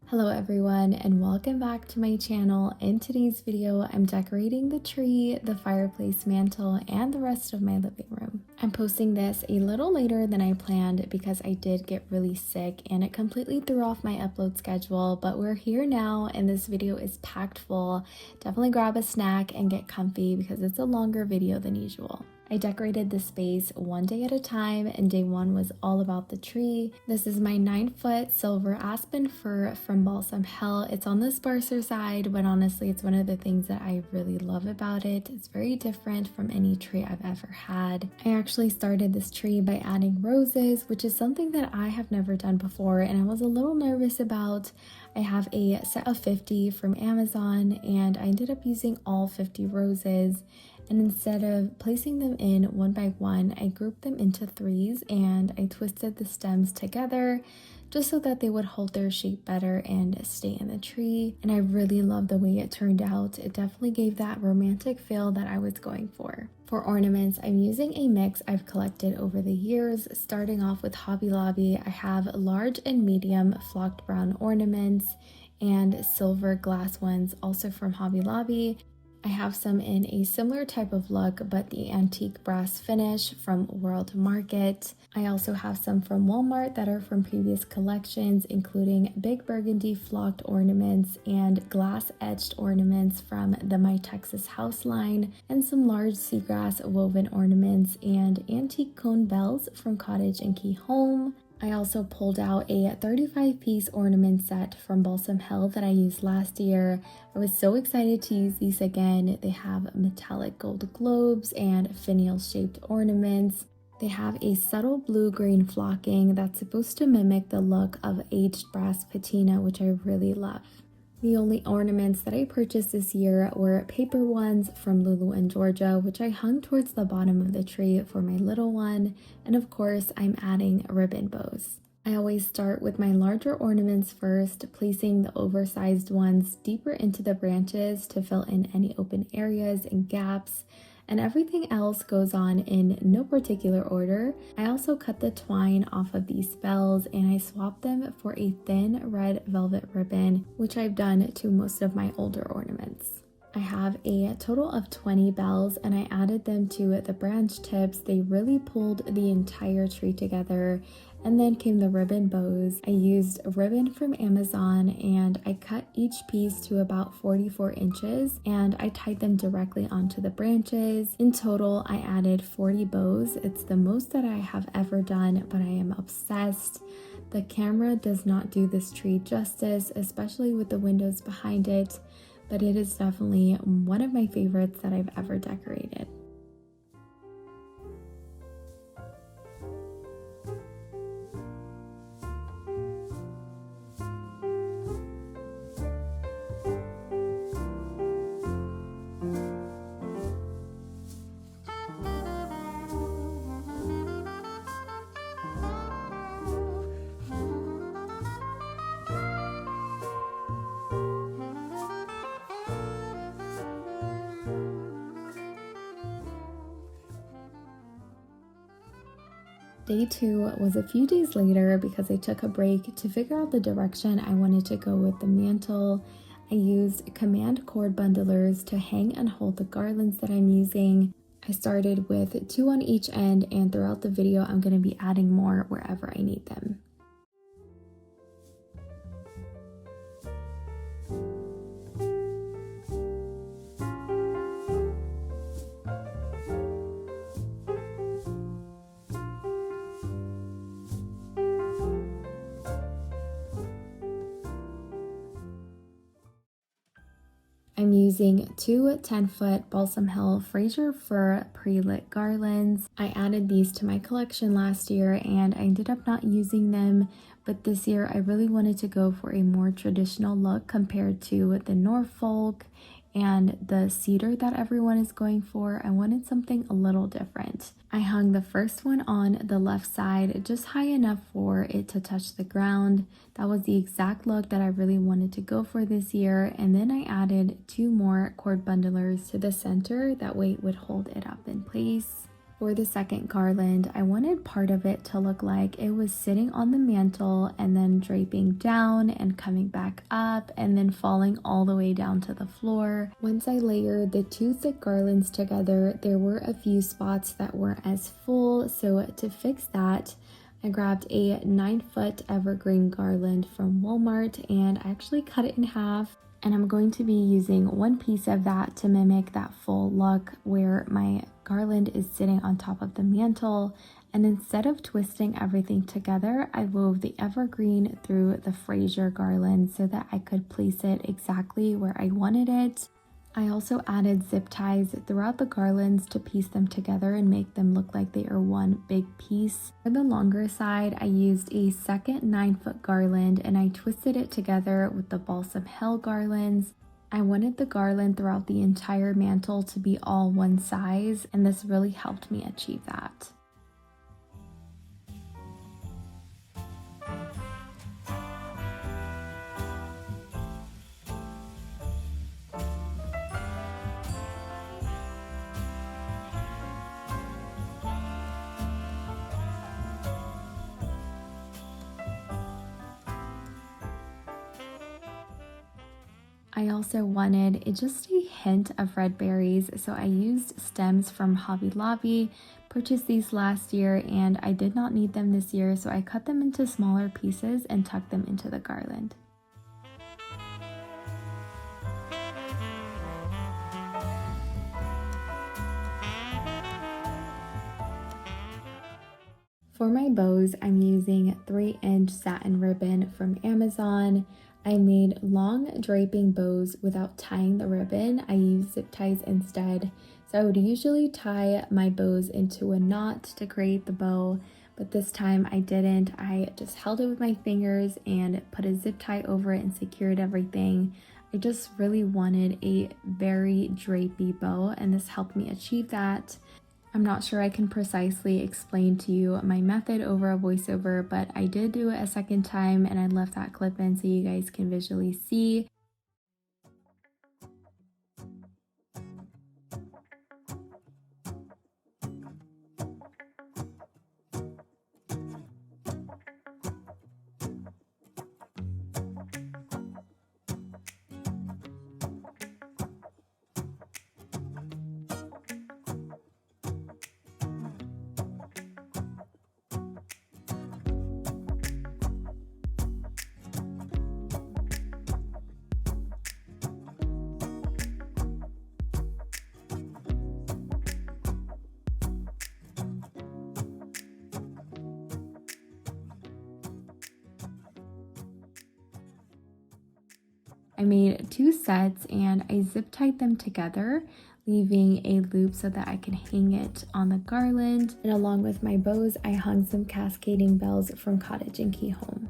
Hello everyone and welcome back to my channel. In today's video, I'm decorating the tree, the fireplace mantle, and the rest of my living room. I'm posting this a little later than I planned because I did get really sick and it completely threw off my upload schedule, but we're here now and this video is packed full. Definitely grab a snack and get comfy because it's a longer video than usual. I decorated the space one day at a time, and day one was all about the tree. This is my 9-foot silver aspen fir from Balsam Hill. It's on the sparser side, but honestly, it's one of the things that I really love about it. It's very different from any tree I've ever had. I actually started this tree by adding roses, which is something that I have never done before, and I was a little nervous about. I have a set of 50 from Amazon, and I ended up using all 50 roses. And instead of placing them in one by one, I grouped them into threes and I twisted the stems together just so that they would hold their shape better and stay in the tree. And I really love the way it turned out. It definitely gave that romantic feel that I was going for. For ornaments, I'm using a mix I've collected over the years. Starting off with Hobby Lobby, I have large and medium flocked brown ornaments and silver glass ones also from Hobby Lobby. I have some in a similar type of look, but the antique brass finish from World Market. I also have some from Walmart that are from previous collections, including big burgundy flocked ornaments and glass edged ornaments from the My Texas House line, and some large seagrass woven ornaments and antique cone bells from Cottage and Key Home. I also pulled out a 35-piece ornament set from Balsam Hill that I used last year. I was so excited to use these again. They have metallic gold globes and finial-shaped ornaments. They have a subtle blue-green flocking that's supposed to mimic the look of aged brass patina, which I really love. The only ornaments that I purchased this year were paper ones from Lulu and Georgia, which I hung towards the bottom of the tree for my little one, and of course I'm adding ribbon bows. I always start with my larger ornaments first, placing the oversized ones deeper into the branches to fill in any open areas and gaps, and everything else goes on in no particular order. I also cut the twine off of these bells and I swapped them for a thin red velvet ribbon, which I've done to most of my older ornaments. I have a total of 20 bells and I added them to the branch tips. They really pulled the entire tree together. And then came the ribbon bows. I used a ribbon from Amazon and I cut each piece to about 44 inches and I tied them directly onto the branches. In total, I added 40 bows. It's the most that I have ever done, but I am obsessed. The camera does not do this tree justice, especially with the windows behind it, but it is definitely one of my favorites that I've ever decorated. Day 2 was a few days later because I took a break to figure out the direction I wanted to go with the mantle. I used command cord bundlers to hang and hold the garlands that I'm using. I started with 2 on each end, and throughout the video I'm going to be adding more wherever I need them. I'm using 2 10-foot Balsam Hill Fraser fir pre-lit garlands. I added these to my collection last year and I ended up not using them, but this year I really wanted to go for a more traditional look compared to the Norfolk and the cedar that everyone is going for. I wanted something a little different. I hung the first one on the left side just high enough for it to touch the ground. That was the exact look that I really wanted to go for this year, and then I added 2 more cord bundlers to the center, that way it would hold it up in place. For the second garland, I wanted part of it to look like it was sitting on the mantle and then draping down and coming back up and then falling all the way down to the floor. Once I layered the two thick garlands together, there were a few spots that weren't as full, so to fix that, I grabbed a 9-foot evergreen garland from Walmart and I actually cut it in half. And I'm going to be using one piece of that to mimic that full look where my garland is sitting on top of the mantle. And instead of twisting everything together, I wove the evergreen through the Fraser garland so that I could place it exactly where I wanted it. I also added zip ties throughout the garlands to piece them together and make them look like they are one big piece. For the longer side, I used a second 9-foot garland and I twisted it together with the Balsam Hill garlands. I wanted the garland throughout the entire mantle to be all one size, and this really helped me achieve that. I also wanted just a hint of red berries, so I used stems from Hobby Lobby. Purchased these last year and I did not need them this year, so I cut them into smaller pieces and tucked them into the garland. For my bows, I'm using 3-inch satin ribbon from Amazon. I made long draping bows without tying the ribbon. I used zip ties instead. So I would usually tie my bows into a knot to create the bow, but this time I didn't. I just held it with my fingers and put a zip tie over it and secured everything. I just really wanted a very drapey bow, and this helped me achieve that. I'm not sure I can precisely explain to you my method over a voiceover, but I did do it a second time and I left that clip in so you guys can visually see. I made 2 sets and I zip tied them together, leaving a loop so that I can hang it on the garland. And along with my bows, I hung some cascading bells from Cottage and Key Home.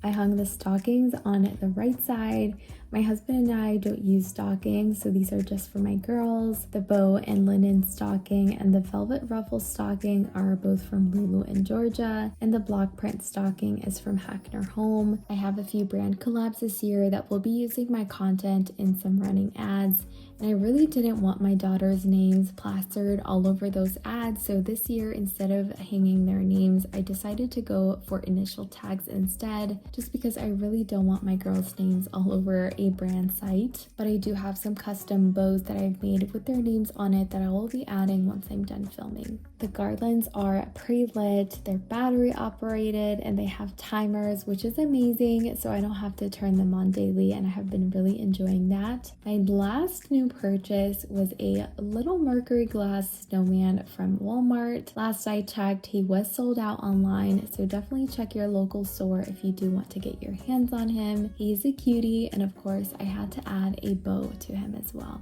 I hung the stockings on the right side. My husband and I don't use stockings, so these are just for my girls. The bow and linen stocking and the velvet ruffle stocking are both from Lulu in Georgia, and the block print stocking is from Hackner Home. I have a few brand collabs this year that will be using my content in some running ads, and I really didn't want my daughter's names plastered all over those ads, so this year, instead of hanging their names, I decided to go for initial tags instead, just because I really don't want my girls' names all over a brand site. But I do have some custom bows that I've made with their names on it that I will be adding once I'm done filming. The garlands are pre-lit, they're battery operated, and they have timers, which is amazing, so I don't have to turn them on daily, and I have been really enjoying that. My last new purchase was a little mercury glass snowman from Walmart. Last I checked, he was sold out online, so definitely check your local store if you do want to get your hands on him. He's a cutie, and of course I had to add a bow to him as well.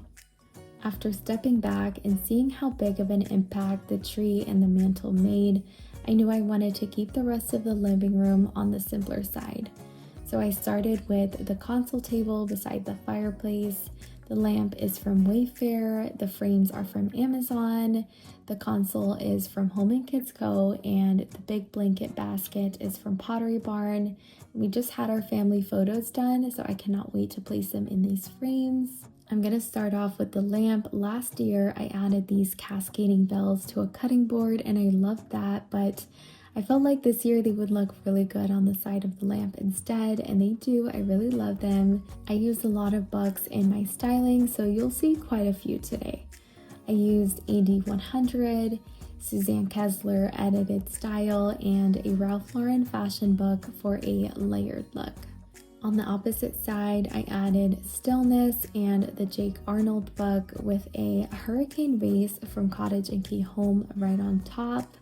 After stepping back and seeing how big of an impact the tree and the mantle made, I knew I wanted to keep the rest of the living room on the simpler side. So I started with the console table beside the fireplace. The lamp is from Wayfair, the frames are from Amazon, the console is from Home & Kids Co., and the big blanket basket is from Pottery Barn. We just had our family photos done, so I cannot wait to place them in these frames. I'm gonna start off with the lamp. Last year, I added these cascading bells to a cutting board and I loved that, but I felt like this year they would look really good on the side of the lamp instead, and they do. I really love them. I use a lot of bucks in my styling, so you'll see quite a few today. I used AD100, Suzanne Kessler edited style, and a Ralph Lauren fashion book for a layered look. On the opposite side, I added Stillness and the Jake Arnold book with a hurricane vase from Cottage and Key Home right on top.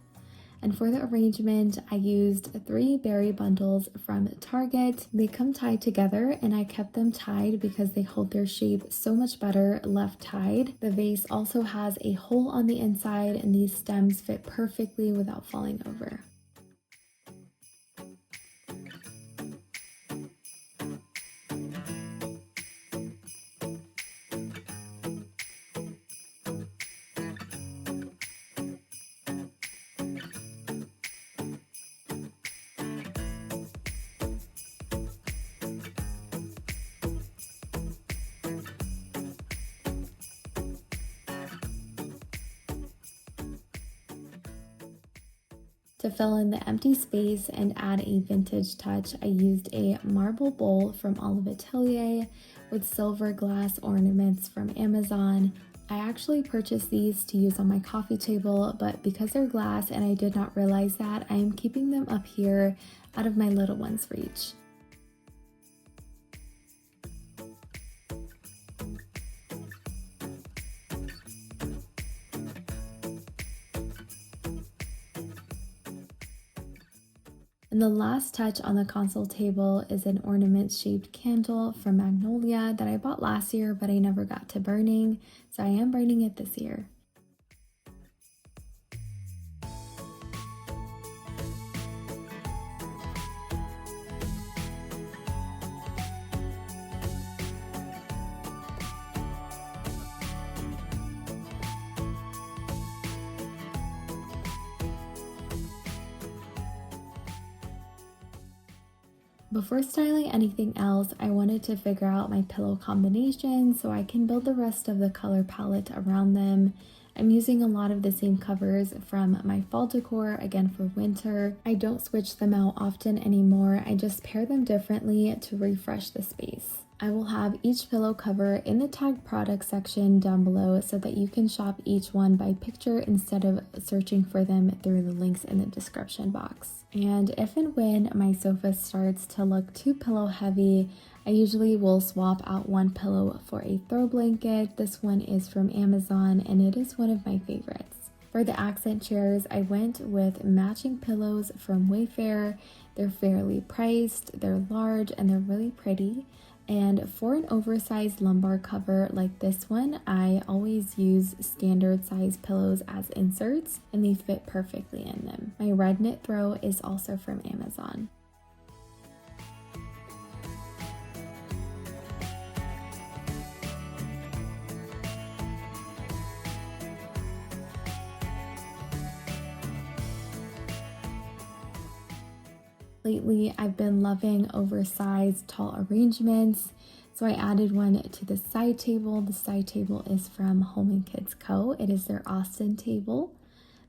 And for the arrangement, I used 3 berry bundles from Target. They come tied together and I kept them tied because they hold their shape so much better left tied. The vase also has a hole on the inside and these stems fit perfectly without falling over. To fill in the empty space and add a vintage touch, I used a marble bowl from Olive Atelier with silver glass ornaments from Amazon. I actually purchased these to use on my coffee table, but because they're glass and I did not realize that, I am keeping them up here out of my little one's reach. And the last touch on the console table is an ornament-shaped candle from Magnolia that I bought last year, but I never got to burning, so I am burning it this year. Before styling anything else, I wanted to figure out my pillow combinations so I can build the rest of the color palette around them. I'm using a lot of the same covers from my fall decor, again for winter. I don't switch them out often anymore, I just pair them differently to refresh the space. I will have each pillow cover in the tag product section down below so that you can shop each one by picture instead of searching for them through the links in the description box. And if and when my sofa starts to look too pillow heavy, I usually will swap out one pillow for a throw blanket. This one is from Amazon and it is one of my favorites. For the accent chairs, I went with matching pillows from Wayfair. They're fairly priced, they're large, and they're really pretty. And for an oversized lumbar cover like this one, I always use standard size pillows as inserts and they fit perfectly in them. My red knit throw is also from Amazon. Lately, I've been loving oversized tall arrangements, so I added one to the side table. The side table is from Home & Kids Co. It is their Austin table.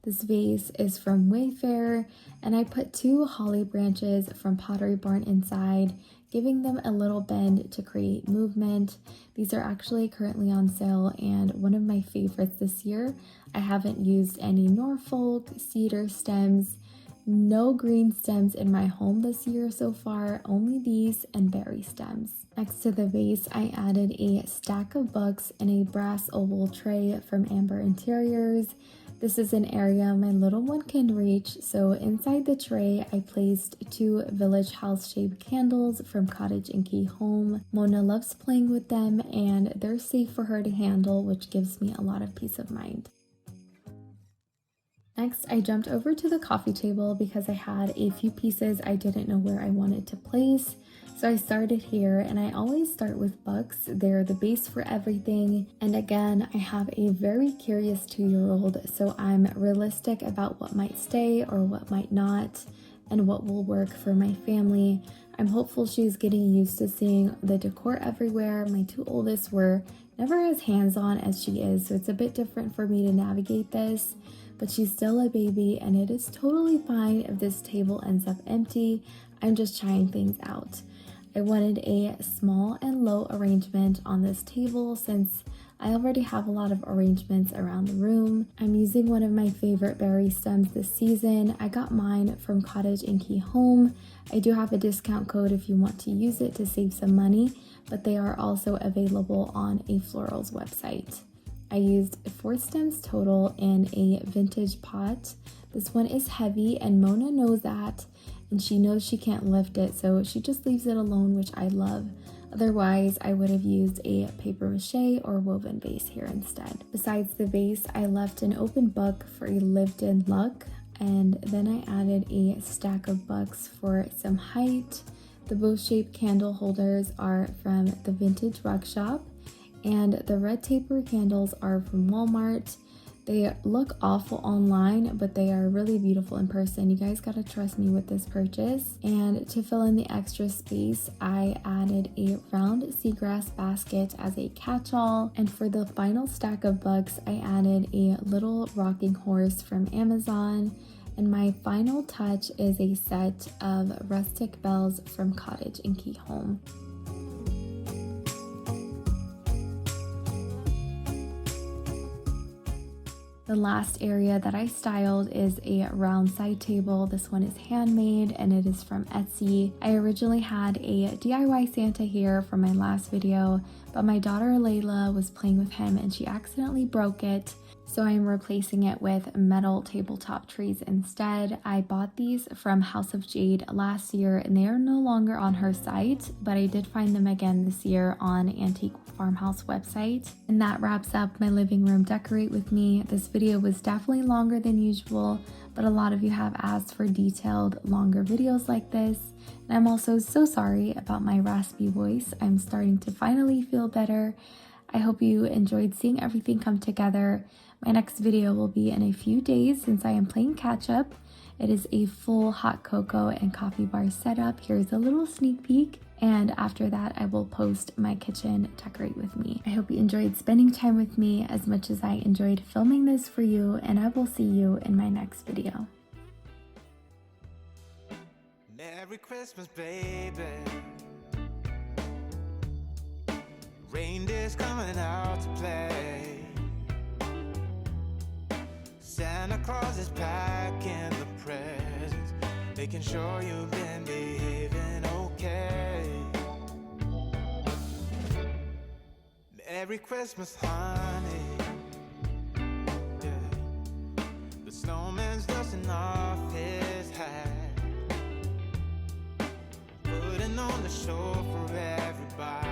This vase is from Wayfair, and I put 2 holly branches from Pottery Barn inside, giving them a little bend to create movement. These are actually currently on sale and one of my favorites this year. I haven't used any Norfolk, cedar stems, no green stems in my home this year so far, only these and berry stems. Next to the vase, I added a stack of books in a brass oval tray from Amber Interiors. This is an area my little one can reach, so inside the tray, I placed 2 village house shaped candles from Cottage and Key Home. Mona loves playing with them and they're safe for her to handle, which gives me a lot of peace of mind. Next, I jumped over to the coffee table because I had a few pieces I didn't know where I wanted to place. So I started here, and I always start with books. They're the base for everything. And again, I have a very curious 2-year-old, so I'm realistic about what might stay or what might not, and what will work for my family. I'm hopeful she's getting used to seeing the decor everywhere. My 2 oldest were never as hands-on as she is, so it's a bit different for me to navigate this, but she's still a baby and it is totally fine if this table ends up empty. I'm just trying things out. I wanted a small and low arrangement on this table since I already have a lot of arrangements around the room. I'm using one of my favorite berry stems this season. I got mine from Cottage and Key Home. I do have a discount code if you want to use it to save some money, but they are also available on a floral's website. I used 4 stems total in a vintage pot. This one is heavy and Mona knows that, and she knows she can't lift it, so she just leaves it alone, which I love. Otherwise, I would have used a paper mache or woven vase here instead. Besides the vase, I left an open book for a lived-in look, and then I added a stack of books for some height. The bow-shaped candle holders are from the Vintage Rug Shop, and the red taper candles are from Walmart. They look awful online, but they are really beautiful in person. You guys gotta trust me with this purchase. And to fill in the extra space, I added a round seagrass basket as a catch-all. And for the final stack of books, I added a little rocking horse from Amazon. And my final touch is a set of rustic bells from Cottage and Key Home. The last area that I styled is a round side table. This one is handmade and it is from Etsy. I originally had a DIY Santa here from my last video, but my daughter Layla was playing with him and she accidentally broke it. So I'm replacing it with metal tabletop trees instead. I bought these from House of Jade last year and they are no longer on her site, but I did find them again this year on Antique Farmhouse website. And that wraps up my living room decorate with me. This video was definitely longer than usual, but a lot of you have asked for detailed, longer videos like this. And I'm also so sorry about my raspy voice. I'm starting to finally feel better. I hope you enjoyed seeing everything come together. My next video will be in a few days since I am playing catch up. It is a full hot cocoa and coffee bar setup. Here's a little sneak peek. And after that, I will post my kitchen decorate with me. I hope you enjoyed spending time with me as much as I enjoyed filming this for you, and I will see you in my next video. Merry Christmas, baby. Reindeer's coming out to play. Santa Claus is packing the presents, making sure you've been behaving okay. Merry Christmas, honey. Yeah. The snowman's dusting off his hat, putting on the show for everybody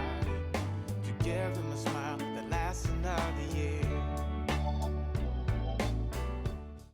to give them a smile.